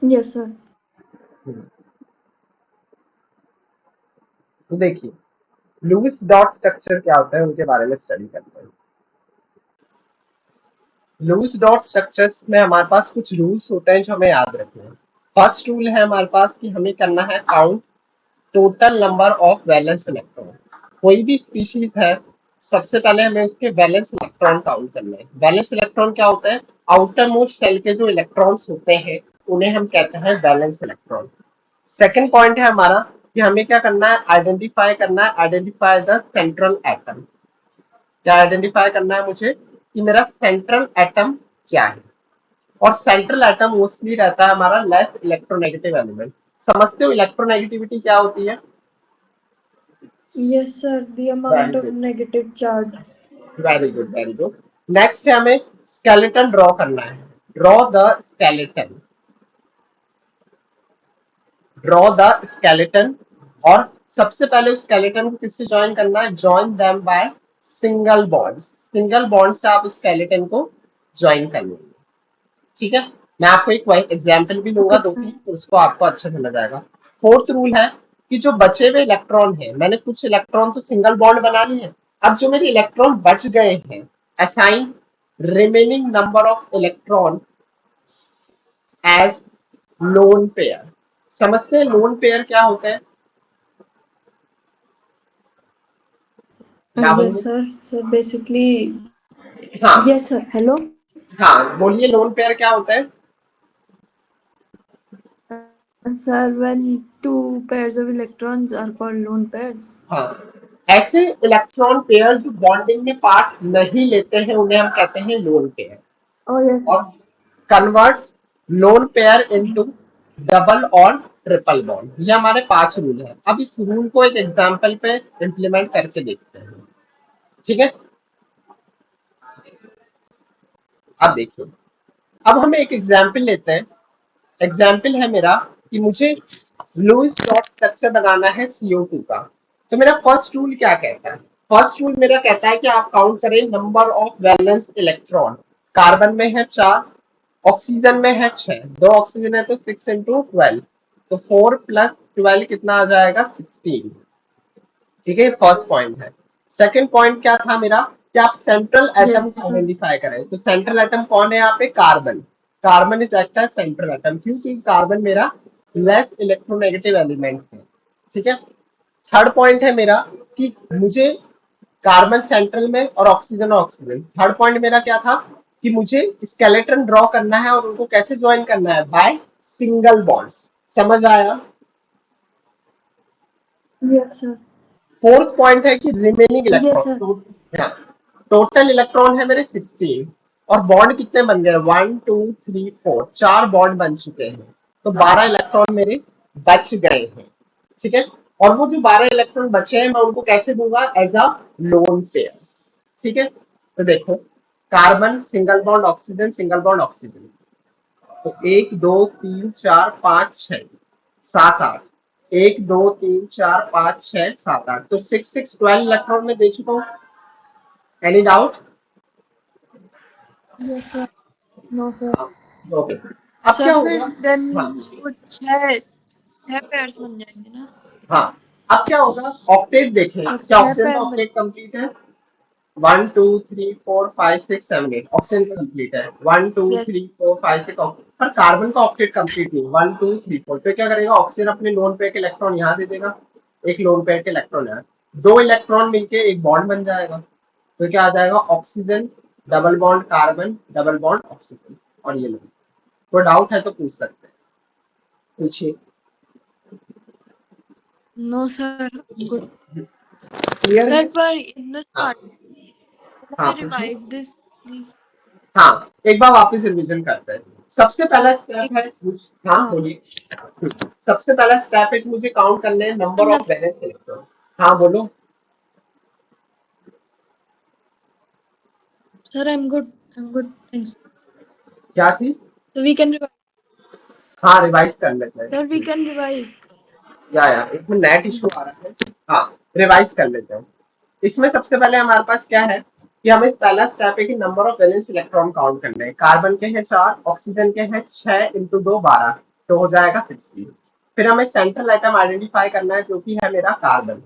Yes, sir. तो देखिए Lewis dot structure क्या होता है उनके बारे में स्टडी करते हैं। लुईस डॉट स्ट्रक्चर्स में हमारे पास कुछ रूल्स होते हैं जो हमें याद रखने हैं। फर्स्ट रूल है हमारे पास कि हमें करना है count total number of valence electron. कोई भी स्पीशीज है सबसे पहले हमें उसके वैलेंस इलेक्ट्रॉन काउंट करना है। वैलेंस इलेक्ट्रॉन क्या होता है? आउटर मोस्ट शेल के जो इलेक्ट्रॉन्स होते हैं उन्हें हम कहते हैं वैलेंस इलेक्ट्रॉन। सेकंड पॉइंट है हमारा कि हमें क्या करना है? Identify the central atom. क्या आइडेंटिफाई करना है मुझे? कि मेरा सेंट्रल एटम क्या है। और सेंट्रल एटम मोस्टली रहता है हमारा लेस इलेक्ट्रोनेगेटिव एलिमेंट। समझते हो इलेक्ट्रोनेगेटिविटी क्या होती है? Yes, sir. The very amount of good, negative charge. Very good, very good. Next है हमें स्केलेटन ड्रॉ करना है। Draw the skeleton, draw the skeleton. और सबसे पहले उस स्केलेटन को किससे ज्वाइन करना है? Join them by single bonds. Single bond से आप उस स्केलेटन को ज्वाइन कर लेंगे। ठीक है, मैं आपको एक एग्जाम्पल भी लूंगा Okay, दो sir. तीन, तो उसको आपको अच्छा समझ आएगा। फोर्थ रूल है कि जो बचे हुए इलेक्ट्रॉन है, मैंने कुछ इलेक्ट्रॉन तो सिंगल बॉन्ड बना लिए हैं, अब जो मेरे इलेक्ट्रॉन बच गए हैं, assign remaining number of electron as lone pair. समझते हैं लोन पेयर क्या होता है? क्या Yes, बोलिए? sir. So basically, हाँ, yes, sir. Hello. हाँ बोलिए, लोन पेयर क्या होता है? Sir, when two pairs of electrons are called lone pairs. हाँ, ऐसे इलेक्ट्रॉन पेयर जो बॉन्डिंग में पार्ट नहीं लेते हैं उन्हें हम कहते हैं lone pair. Oh, yes, sir. और converts lone pair into double और ट्रिपल बॉन्ड। ये हमारे 5 रूल है। अब इस रूल को एक एग्जांपल पे इंप्लीमेंट करके देखते हैं। ठीक है, अब देखिए, अब हम एक एग्जांपल लेते हैं। एग्जाम्पल है मेरा कि मुझे लुईस डॉट स्ट्रक्चर बनाना है CO2 का। तो मेरा फर्स्ट रूल क्या कहता है? फर्स्ट रूल मेरा कहता है कि आप काउंट करें number of valence electron. Carbon में है 4, ऑक्सीजन में है 6, दो ऑक्सीजन है तो 6 × 12, तो 4 + 12 कितना आ जाएगा? 16। ठीक है, फर्स्ट पॉइंट है। सेकंड पॉइंट क्या था मेरा? कि आप सेंट्रल एटम Yes, को sir. आइडेंटिफाई करें। तो सेंट्रल एटम कौन है यहाँ पे? Carbon. Carbon is act as central atom, क्योंकि कार्बन मेरा लेस इलेक्ट्रोनेगेटिव एलिमेंट है। ठीक है, थर्ड पॉइंट है मेरा कि मुझे कार्बन सेंट्रल में और ऑक्सीजन ऑक्सीजन। थर्ड पॉइंट मेरा क्या था? कि मुझे स्केलेटन ड्रॉ करना है और उनको कैसे ज्वाइन करना है? By single bonds. समझ आया? Yes, sir. फोर्थ पॉइंट है कि remaining Yes, sir. Electron, total electron है मेरे 16 और बॉन्ड कितने बन गए? 1 2 3 4, 4 बॉन्ड बन चुके हैं। तो 12 इलेक्ट्रॉन मेरे बच गए हैं। ठीक है, और वो जो 12 इलेक्ट्रॉन बचे हैं मैं उनको कैसे दूंगा? As a lone pair. ठीक है, तो देखो, carbon single bond oxygen, single bond oxygen. तो 1 2 3 4 5 6 7 8, 1 2 3 4 5 6 7 8, तो 6 6 12 इलेक्ट्रॉन में दे चुका हूँ। Any doubt? Yes, sir. No, sir. Okay, अब क्या सर होगा? फिर देन हाँ, वो छह पेयर्स बन जाएंगे ना? हाँ, अब क्या होगा? ऑक्टेट देखें, जब क्या छह ऑक्सीजन का पेयर बन ऑक्टेट कंप्लीट है? 1 2 3 4 5 6 7 8, ऑक्सीजन का कंप्लीट है। 1 2 3 4 5 6, पर कार्बन का ऑक्टेट कंप्लीट नहीं। 1 2 3 4, तो क्या करेगा? ऑक्सीजन अपने लोन पेयर के इलेक्ट्रॉन यहाँ दे देगा, एक लोन पेयर के इलेक्ट्रॉन यहाँ, दो इलेक्ट्रॉन मिलके एक बॉन्ड बन जाएगा। तो क्या आ जाएगा? Oxygen double bond carbon double bond oxygen. और ये लो, कोई डाउट है तो पूछ सकते हैं, पूछिए। No sir, good. Clear sir है? पर इन द हाँ, स्टार्ट हाँ पूछिए। Revise this please. हाँ, एक बार वापस रिवीजन करते हैं। सबसे पहला एक स्टेप है हाँ हाँ, बोलिए। सबसे पहला स्टेप है कि मुझे काउंट करने हैं नंबर ऑफ वैलेंस इलेक्ट्रॉन। हाँ बोलो। Sir I am good thanks. क्या चीज? So we can revise. हाँ, रिवाइज कर लेते सर वी हैं। Can revise. या एक मिनट, नेट इशू आ रहा है। हाँ, रिवाइज कर लेते हैं। इसमें सबसे पहले हमारे पास क्या है कि हमें पहला स्टेप है कि number of valence electron count करने हैं। कार्बन के हैं 4, ऑक्सीजन के हैं 6 × 2 12, तो हो जाएगा 16। फिर हमें सेंट्रल एटम आइडेंटिफाई करना है जो कि है मेरा कार्बन।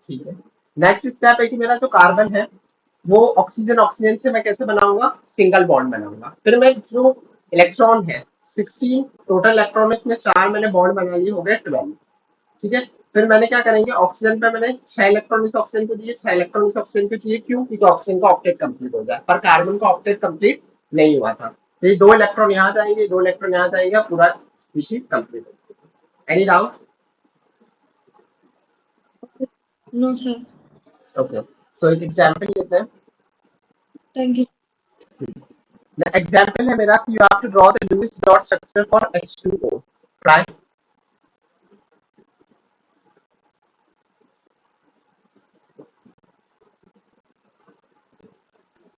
ठीक है, नेक्स्ट स्टेप है कि मेरा जो कार्बन है वो ऑक्सीजन ऑक्सीजन से मैं कैसे बनाऊंगा, सिंगल बॉन्ड बनाऊंगा। फिर मैं जो इलेक्ट्रॉन है 16 टोटल इलेक्ट्रॉन, इसमें 4 मैंने बॉन्ड बना लिए, हो गए 12। ठीक है, फिर मैंने क्या करेंगे, ऑक्सीजन पे मैंने 6 इलेक्ट्रॉन इस ऑक्सीजन को दिए, 6 इलेक्ट्रॉन इस ऑक्सीजन को चाहिए, क्यों, क्योंकि ऑक्सीजन का ऑक्टेट कंप्लीट हो जाए, पर कार्बन का ऑक्टेट कंप्लीट नहीं हुआ था। तो ये 2 इलेक्ट्रॉन यहाँ जाएंगे, 2 इलेक्ट्रॉन यहाँ जाएंगे, पूरा स्पीशीज कंप्लीट हो जाएगा। Any doubt? No sir. Okay, so एक एग्जांपल लेते हैं। Thank you. एग्जांपल है मेरा कि you have to draw the Lewis dot structure for H2O। Try.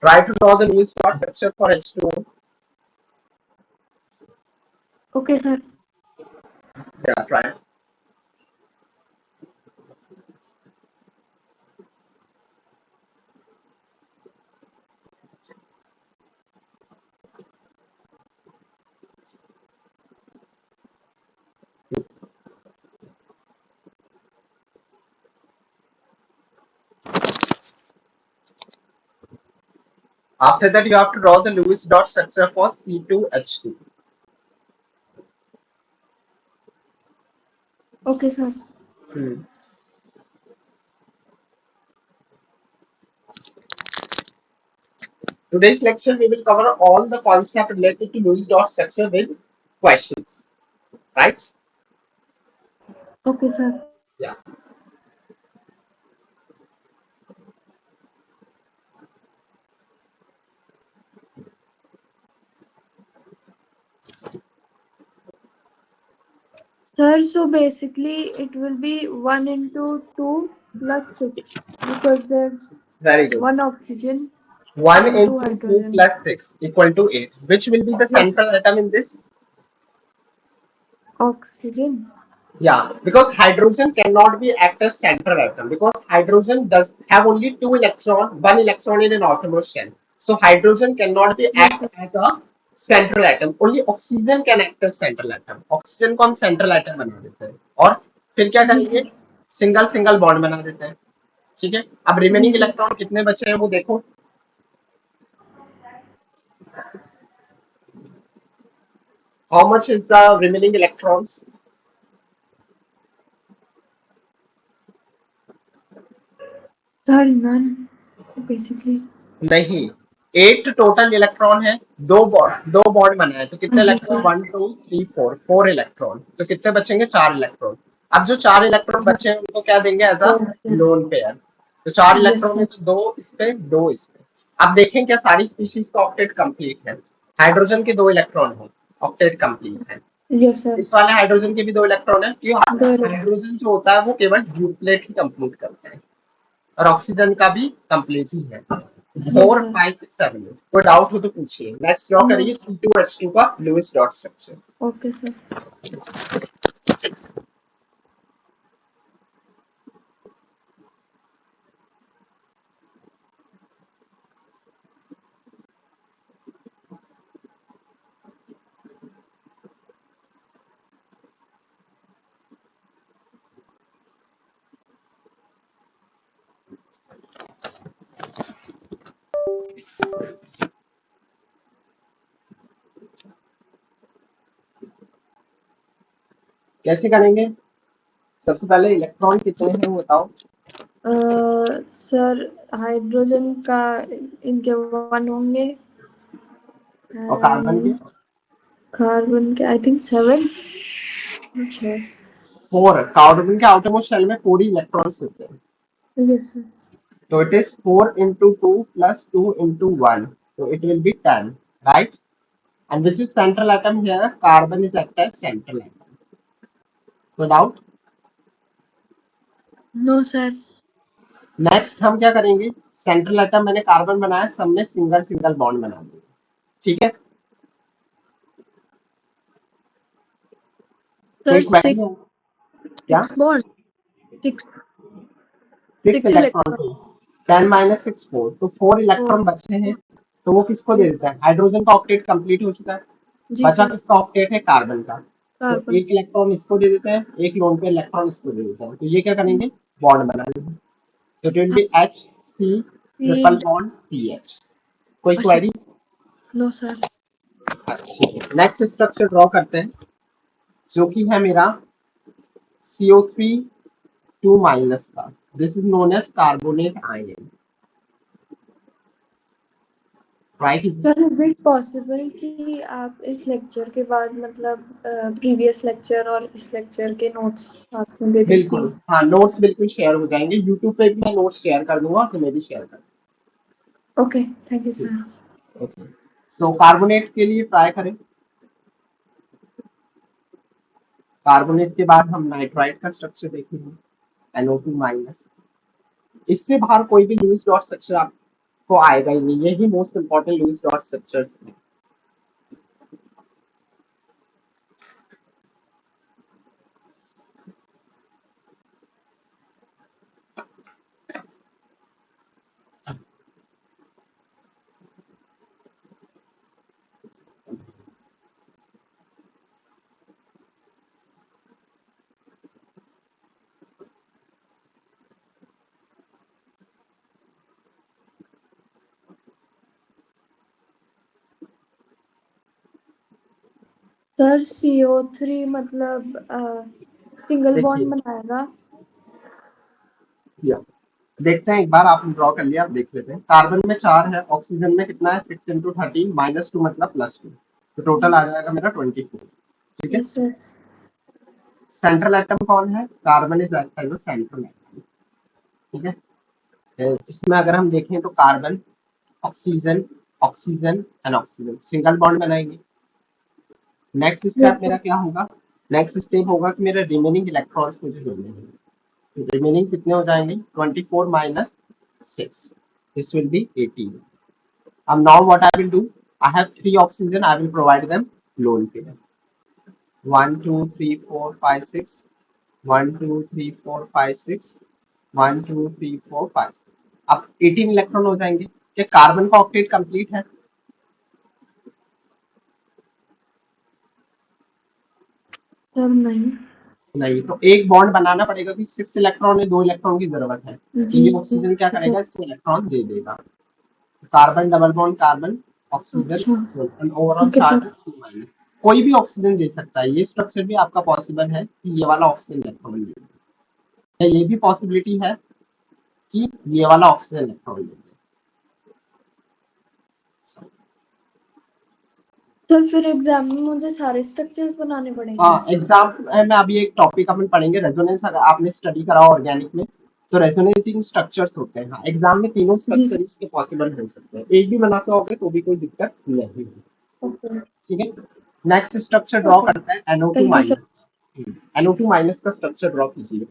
Try to draw the Lewis dot structure for H2O. Okay sir. Yeah, try. After that, you have to draw the Lewis dot structure for C2H2. Okay sir. Today's lecture, we will cover all the concepts related to Lewis dot structure with questions. Right? Okay sir. Yeah. Sir, so basically it will be 1 into 2 plus 6 because there's Very good. one oxygen 1 and two into 2 hydrogen. plus 6 equal to 8. Which will be the Yes, central atom in this? oxygen. Yeah, because hydrogen cannot be act as central atom, because hydrogen does have only 2 electron, 1 electron in an outermost shell. So hydrogen cannot be Yes, act sir. as a central atom. Only oxygen can act as central atom. Oxygen को हम central atom बना देते हैं और फिर क्या जी करेंगे, sir. Single single bond बना देते हैं। ठीक है, अब जी रिमेनिंग सर। इलेक्ट्रॉन कितने बचे हैं वो देखो। How much is the remaining electrons? Sir, none basically. नहीं, 8 टोटल इलेक्ट्रॉन है, दो बॉन्ड बनाए, तो कितने जी इलेक्ट्रॉन, सर। 1 2 3 4 इलेक्ट्रॉन, तो कितने बचेंगे, 4 इलेक्ट्रॉन। अब जो 4 इलेक्ट्रॉन हाँ, बचे हैं उनको क्या देंगे, as a yes, lone pair. तो 4 yes इलेक्ट्रॉन है sir. तो 2 इस पे 2 इस पे। अब देखें क्या सारी स्पीशीज का ऑक्टेट कंप्लीट है। हाइड्रोजन के 2 इलेक्ट्रॉन है, ऑक्टेट कंप्लीट है। Yes sir. इस वाले हाइड्रोजन के भी 2 इलेक्ट्रॉन है, क्यों, The हाइड्रोजन जो होता है वो केवल ड्यूप्लेट ही कंप्लीट करता है, और ऑक्सीजन का भी कंप्लीट ही है। yes 4 sir. 5 6 7 कोई डाउट हो तो पूछिए। नेक्स्ट ड्रॉ No करिए sir. C2H2 का Lewis dot structure. Okay sir. कैसे करेंगे, सबसे पहले इलेक्ट्रॉन कितने हैं वो बताओ। सर हाइड्रोजन का इनके 1 होंगे और कार्बन के एंड कार्बन के आई थिंक 7। अच्छा। 4। कार्बन के आउटर मोस्ट शेल में 4 इलेक्ट्रॉन्स होते हैं, यस सर। तो it is 4 into 2 plus 2 into 1, so it will be 10, right? And this is central atom here, carbon is act as central atom. No doubt? No sir. Next हम क्या करेंगे, central atom मैंने carbon बनाया, सबने single single bond बना दिया। ठीक है, कोई सर क्वेरी है क्या? 6 बॉन्ड 6 6 6 इलेक्ट्रॉन इलेक्ट्रॉन। थे, 10 माइनस 6 4, तो 4 4। इलेक्ट्रॉन बचे हैं, तो वो किसको दे देता है, हाइड्रोजन का ऑक्टेट कंप्लीट हो चुका है, जी बचा सर। किसका ऑक्टेट है, कार्बन का। तो कार्बन। एक इलेक्ट्रॉन इसको दे देते हैं, एक लोन पे इलेक्ट्रॉन इसको दे देते हैं, तो ये क्या करेंगे, बॉन्ड बना लेंगे। So it will हाँ, be HC C. triple bond CH। कोई अच्छा। Query? No sir. Next structure draw करते हैं, जो कि है मेरा CO3 2 माइनस का। This is known as carbonate ion, right. Sir is it possible कि आप इस लेक्चर के बाद मतलब प्रीवियस लेक्चर और इस लेक्चर के नोट्स साथ में दे दें बिल्कुल, प्लीज? हाँ, नोट्स बिल्कुल शेयर हो जाएंगे, यूट्यूब पे भी मैं नोट्स शेयर कर दूंगा, तुम्हें भी शेयर कर ओके, थैंक यू सर। दूंगा। ओके, सो कार्बोनेट के लिए ट्राई करें। कार्बोनेट के बाद हम नाइट्राइट का स्ट्रक्चर देखेंगे, NO2 माइनस। इससे बाहर कोई भी लुईस डॉट स्ट्रक्चर आपको आएगा ही नहीं, यही most important Lewis dot structures हैं। सर CO3 मतलब सिंगल बॉन्ड देखिए, बनाएगा। या देखते हैं, एक बार आपने ड्रॉ कर लिया, आप देख लेते हैं। कार्बन में 4 है, ऑक्सीजन में कितना है, 6 इंटू 13 -2 मतलब +2, तो टोटल आ जाएगा मेरा 24। ठीक है। Yes sir. सेंट्रल एटम कौन है, carbon is act as a central atom. ठीक है। इसमें अगर हम देखें तो carbon, oxygen, oxygen and oxygen single bond बनाएंगे। नेक्स्ट यस स्टेप मेरा क्या होगा, नेक्स्ट स्टेप होगा कि मेरे रिमेनिंग इलेक्ट्रॉन्स मुझे जोड़ने हैं। रिमेनिंग कितने हो जाएंगे, 24 minus 6, this will be 18। now what I will do, I have 3 oxygen, I will provide them lone pair, 1 2 3 4 5 6, 1 2 3 4 5 6, 1 2 3 4 5 6। अब 18 इलेक्ट्रॉन हो जाएंगे। क्या कार्बन का ऑक्टेट कंप्लीट है? सर नहीं। नहीं, तो एक बॉन्ड बनाना पड़ेगा कि 6 इलेक्ट्रॉन है, 2 इलेक्ट्रॉन की जरूरत है, तो जी ये ऑक्सीजन क्या सर। करेगा, इसको इलेक्ट्रॉन दे देगा। Carbon double bond carbon, oxygen अच्छा। Oxygen, overall okay charge sir. 2 minus. कोई भी ऑक्सीजन दे सकता है, ये स्ट्रक्चर भी आपका पॉसिबल है कि ये वाला ऑक्सीजन इलेक्ट्रॉन दे, या ये भी पॉसिबिलिटी है कि ये वाला ऑक्सीजन इलेक्ट्रॉन दे। सर फिर एग्जाम में मुझे सारे स्ट्रक्चर्स बनाने पड़ेंगे? हाँ, एग्जाम में अभी एक टॉपिक अपन पढ़ेंगे रेजोनेंस, अगर आपने स्टडी करा ऑर्गेनिक में, तो रेजोनेटिंग स्ट्रक्चर्स होते हैं। हाँ, एग्जाम में तीनों जी स्ट्रक्चर सर। इसके पॉसिबल हो सकते हैं, एक भी बनाते होगे तो भी कोई दिक्कत नहीं है। ओके। ठीक है। नेक्स्ट स्ट्रक्चर ड्रॉ ओके, करते हैं, NO2 thank you sir. Minus. NO2 minus का स्ट्रक्चर ड्रॉ कीजिए।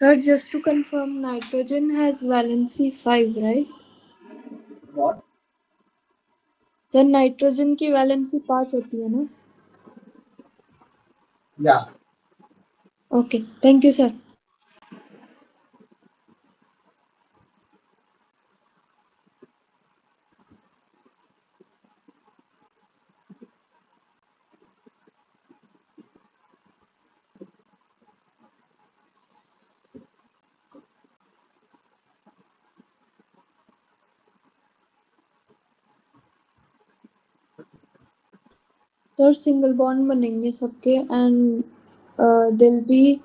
Sir, just to confirm, nitrogen has valency 5, right? What? Sir nitrogen की वैलेंसी 5 होती है ना? या okay, thank you sir. Sir single bond बनेंगे सबके and there'll be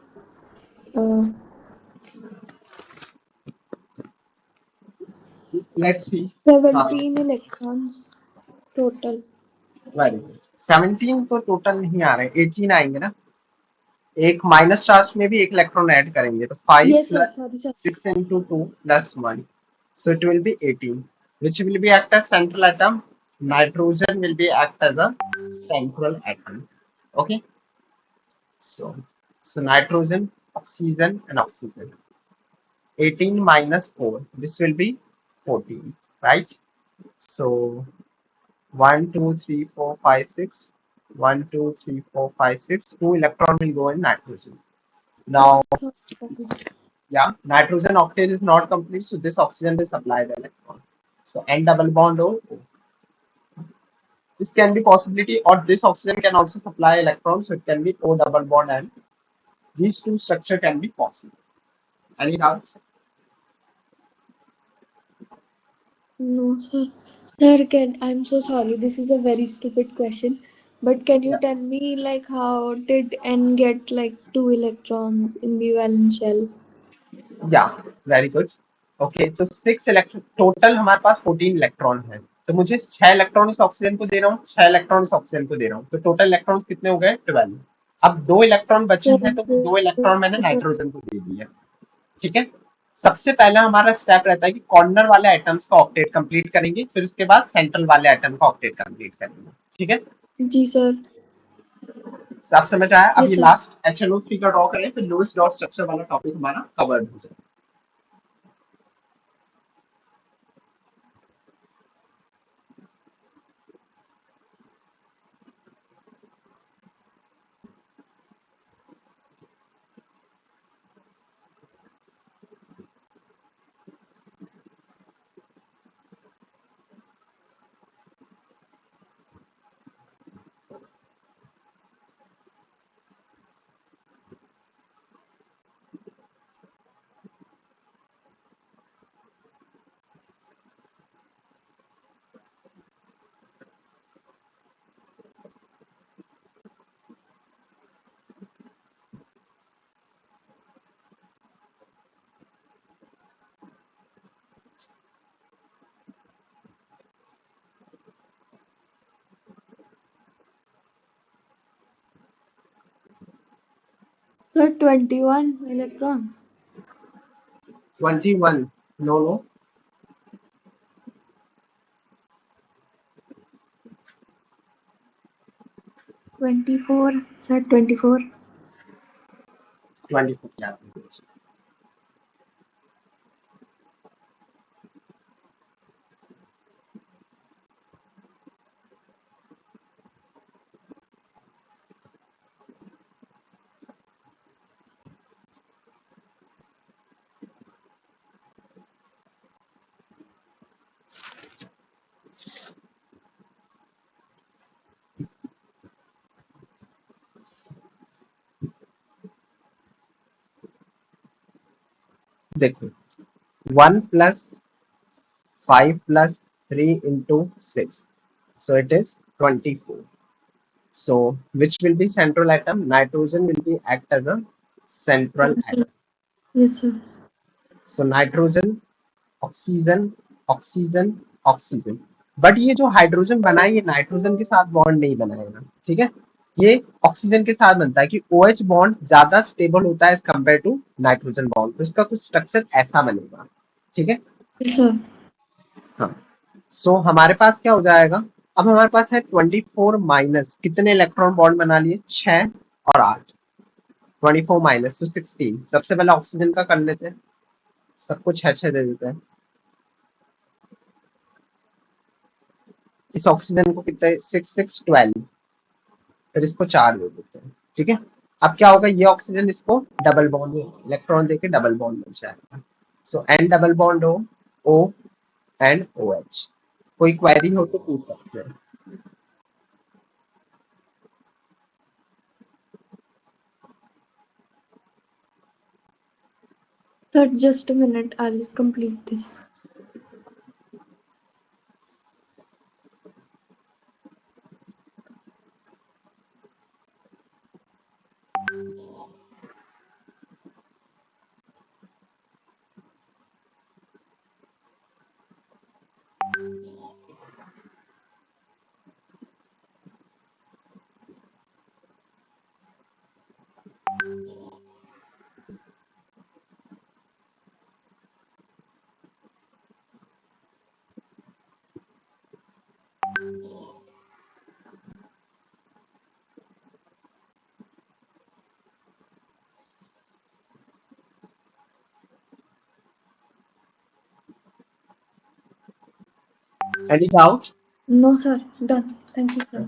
17 electrons total. Very good. 17 तो टोटल नहीं आ रहे, 18 आएंगे ना। एक माइनस चार्ज में भी एक इलेक्ट्रॉन ऐड करेंगे तो 5 yes sir, plus sorry sir. 6 into 2 plus 1. So it will be 18, which will be act as central atom. Nitrogen will be act as a central atom. Okay. So nitrogen, oxygen, and oxygen. 18 minus 4. This will be 14, right? So 1, 2, 3, 4, 5, 6. 1, 2, 3, 4, 5, 6. 2 electron will go in nitrogen. Now, yeah, nitrogen octet is not complete, so this oxygen will supply the electron. So N double bond O. This can be possibility, or this oxygen can also supply electrons, so it can be O double bond, and these two structure can be possible. Any doubts? No, sir. Sir, I'm so sorry. This is a very stupid question. But can you Yeah. tell me, like, how did N get, like, 2 electrons in the valence shell? Yeah, very good. Okay, तो 6 electron total हमारे पास 14 electron है, तो मुझे 6 electron इस oxygen को दे रहा हूँ, 6 electron इस ऑक्सीजन को दे रहा हूँ, तो टोटल इलेक्ट्रॉन्स कितने हो गए? 12। अब 2 इलेक्ट्रॉन बचे हैं, तो 2 इलेक्ट्रॉन मैंने सर, नाइट्रोजन को दे दिया। ठीक है। सबसे पहला हमारा स्टेप रहता है कि कॉर्नर वाले आइटम्स का ऑक्टेट कंप्लीट करेंगे, फिर उसके बाद सेंट्रल वाले आइटम का ऑक्टेट कंप्लीट करेंगे। ठीक है। जी सर। आप समझ आया? अब यस ये सर। लास्ट HNO3 का ड्रॉ करें, फिर लुईस डॉट स्ट्रक्चर वाला टॉपिक हमारा कवर्ड हो जाए। Sir, 21 electrons. 21, no, 24, sir, 24. 24 क्या? देखो 1 plus 5 plus 3 into 6, so it is 24. So which will be central atom? Nitrogen will be act as a central atom. Yes, sir. So nitrogen, oxygen, oxygen, oxygen. But ये जो hydrogen बना है, ये nitrogen के साथ bond नहीं बनाएगा। ठीक है। ये ऑक्सीजन के साथ बनता है कि OH बॉन्ड ज्यादा स्टेबल होता है as compare to nitrogen bond, तो इसका कुछ स्ट्रक्चर ऐसा बनेगा। ठीक है। Yes, sir. हाँ। सो हमारे पास क्या हो जाएगा? अब हमारे पास है 24 माइनस कितने इलेक्ट्रॉन बॉन्ड बना लिए? 6 और 8। 24 माइनस तो 16। सबसे पहले ऑक्सीजन का कर लेते हैं, सबको 6 दे देते हैं। इस ऑक्सीजन को कितने? 6 6 12, फिर इसको 4 दे देते हैं। ठीक है। अब क्या होगा? ये ऑक्सीजन इसको डबल बॉन्ड इलेक्ट्रॉन देके डबल बॉन्ड बन जाएगा। सो N double bond O and OH। कोई क्वेरी हो तो पूछ सकते हैं। Sir, just a minute. I'll complete this. Any doubt? No, sir. Done. Thank you, sir.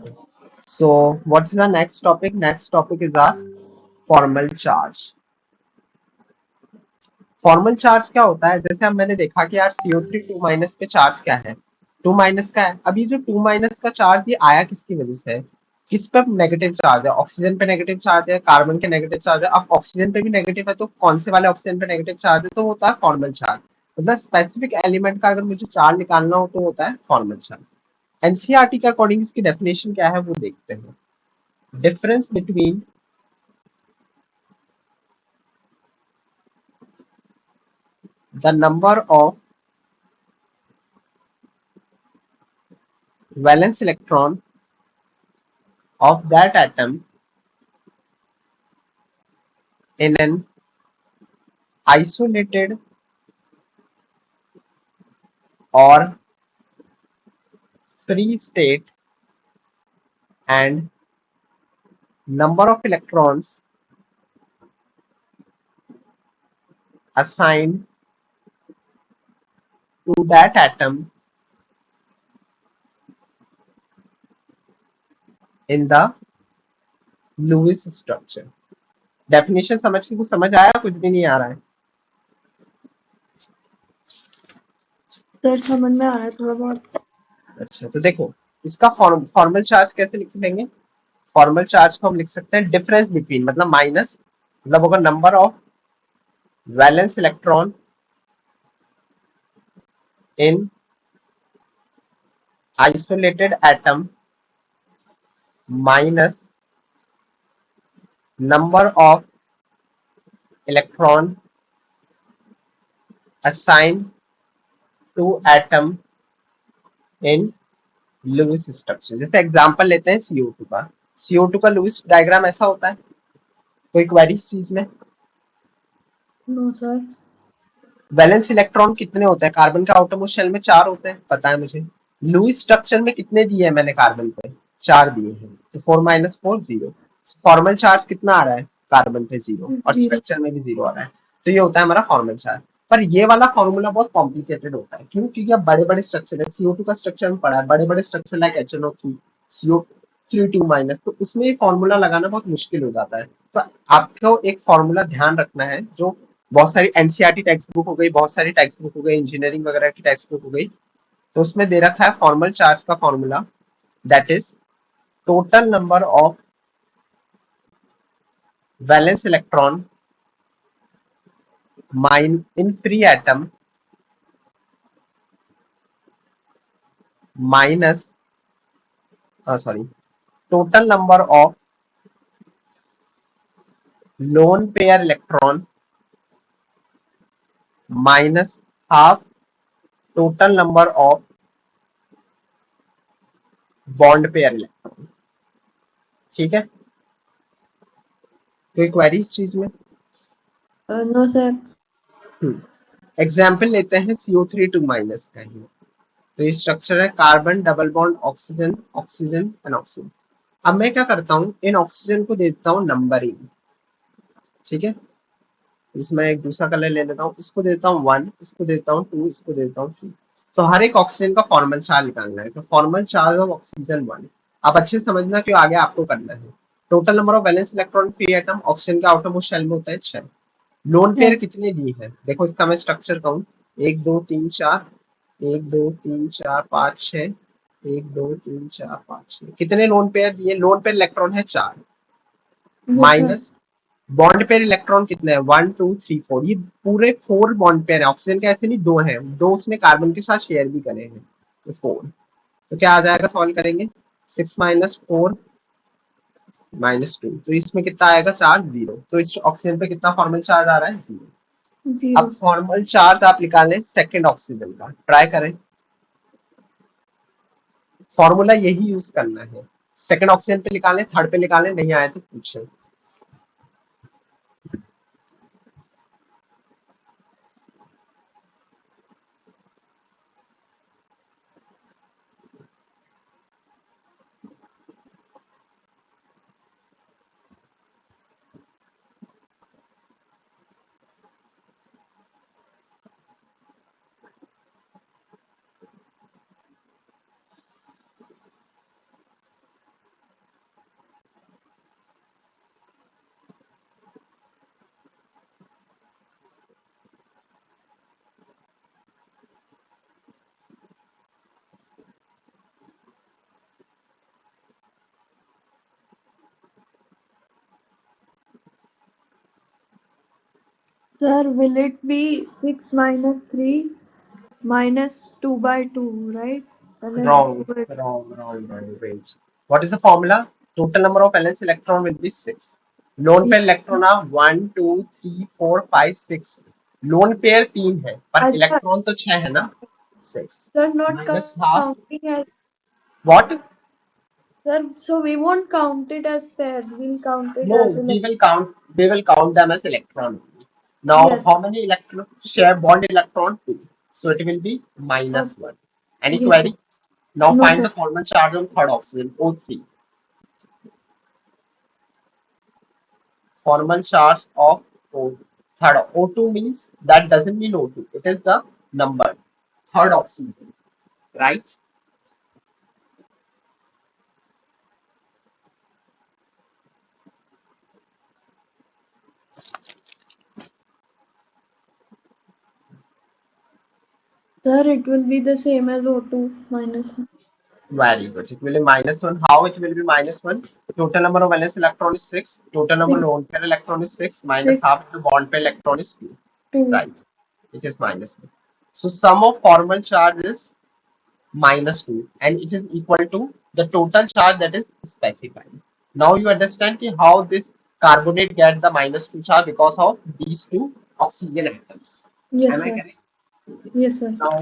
So what's the next topic? Next topic is our formal charge. Formal charge क्या होता है? जैसे अब मैंने देखा कि यार CO3 2- पे चार्ज क्या है, 2- का है। अब ये जो 2- का चार्ज ये आया किसकी वजह से है? किस पर नेगेटिव चार्ज है? ऑक्सीजन पे नेगेटिव चार्ज है, कार्बन के नेगेटिव चार्ज है। अब ऑक्सीजन पे भी नेगेटिव है तो कौन से वाले ऑक्सीजन पे नेगेटिव चार्ज है? तो वो होता है फॉर्मल चार्ज। मतलब स्पेसिफिक एलिमेंट का अगर मुझे चार्ज निकालना हो तो होता है फॉर्मल चार्ज। एनसीईआरटी के अकॉर्डिंग इसकी डेफिनेशन क्या है वो देखते हैं। Difference between the number of valence electron of that atom in an isolated or free state and number of electrons assigned to that atom in the Lewis structure. Definition समझ के कुछ समझ आया? कुछ भी नहीं आ रहा है? सर समझ में आ रहा है थोड़ा बहुत। अच्छा, तो देखो इसका फॉर्मल चार्ज कैसे लिख लेंगे? फॉर्मल चार्ज को हम लिख सकते हैं डिफरेंस बिटवीन, मतलब माइनस, मतलब होगा number of valence electron in isolated atom minus number of electron assigned to atom in Lewis structure. जैसे एग्जांपल लेते हैं CO2 का। CO2 का लुईस डायग्राम ऐसा होता है। कोई क्वेरी इस चीज में? No sir. वैलेंस इलेक्ट्रॉन कितने होते हैं? कार्बन का आउटरमोस्ट शेल में 4 होते हैं, पता है मुझे। लुईस स्ट्रक्चर में कितने दिए हैं मैंने कार्बन पे? 4 दिए हैं, तो 4 - 4 0। फॉर्मल चार्ज कितना आ रहा है? कार्बन पे 0 और 0। स्ट्रक्चर में भी 0 आ रहा है। तो ये होता है हमारा फॉर्मल चार्ज। पर ये वाला फॉर्मूला बहुत कॉम्प्लिकेटेड होता है। क्यों? क्योंकि अब बड़े बड़े स्ट्रक्चर है, CO2 का स्ट्रक्चर में पड़ा है, बड़े बड़े स्ट्रक्चर लाइक HNO3, CO3 2-, तो उसमें ये फॉर्मूला लगाना बहुत मुश्किल हो जाता है। तो आपको एक फॉर्मूला ध्यान रखना है, जो बहुत सारी एनसीईआरटी टेक्स्ट बुक हो गई, बहुत सारी टेक्स्ट बुक हो गई, इंजीनियरिंग वगैरह की टेक्स्ट बुक हो गई, तो उसमें दे रखा है फॉर्मल चार्ज का formula, that is total number of valence electron mine in free atom minus, sorry, total number of lone pair electron minus half total number of bond pair electron. ठीक है? कोई क्वेरी इस चीज में? No sir. Example लेते हैं CO3 2- का ही। तो ये स्ट्रक्चर है carbon double bond oxygen oxygen and oxygen. अब मैं क्या करता हूँ, इन ऑक्सीजन को देता हूँ नंबरिंग। ठीक है, इसमें एक दूसरा कलर ले लेता हूँ, इसको देता हूँ 1, इसको देता हूँ 2, इसको देता हूँ 3। तो हर एक ऑक्सीजन का फॉर्मल चार्ज निकालना है। तो फॉर्मल चार्ज ऑफ ऑक्सीजन 1, आप अच्छे से समझना क्यों आगे आपको करना है। Total number of valence electron free atom, oxygen का आउटरमोस्ट शेल में होता है 6। लोन पेयर कितने दी है? देखो इसका मैं स्ट्रक्चर कहूँ, 1 2 3 4, 1 2 3 4 5 6, 1 2 3 4 5 6, कितने लोन पेयर दिए? लोन पेयर इलेक्ट्रॉन है 4, yes sir. Minus bond pair electron कितने हैं? 1 2 3 4, ये पूरे 4 बॉन्ड पेयर है। ऑक्सीजन के ऐसे नहीं 2 हैं, 2 उसने कार्बन के साथ शेयर भी करे हैं, तो 4। तो क्या आ जाएगा सॉल्व करेंगे? 6 - 4 - 2, तो इसमें कितना आएगा? चार्ज 0। तो इस ऑक्सीजन पे कितना फॉर्मल चार्ज आ रहा है? 0। 0। अब फॉर्मल चार्ज आप निकालें सेकंड ऑक्सीजन का, ट्राई करें। फॉर्मूला यही यूज करना है। सेकंड ऑक्सीजन पे निकालें, थर्ड पे निकालें, नहीं आए तो पूछें। Sir, will it be 6 minus 3 minus 2 by 2, right? And then Wrong, 2 by wrong. Wait. What is the formula? Total number of valence electron will be 6. Lone yes. pair electron are 1, 2, 3, 4, 5, 6. Lone pair 3 है पर अच्छा, electron तो 6 है ना 6 sir, not minus half. counting as, What? sir, so we won't count it as pairs, we'll count it as No, we will count them as electron. Now, yes, how many electrons share bond electron? 2. So it will be minus okay, 1. Any yes, sir. query? Now No, find sir. the formal charge on third oxygen, O3. Formal charge of O. Third O2 means that doesn't mean O2. It is the number. Third oxygen, right? Sir, it will be the same as O2 minus 1. Very good. It will be minus 1. How it will be minus 1? Total number of valence electron is 6. Total number of 6, lone pair electron is 6. Minus 6, half of the bond pair electron is 2. 2. Right. It is minus 1. So sum of formal charge is minus 2 and it is equal to the total charge that is specified. Now you understand how this carbonate get the minus 2 charge because of these two oxygen atoms. Yes, Am I sir. correct? Yes, sir. Now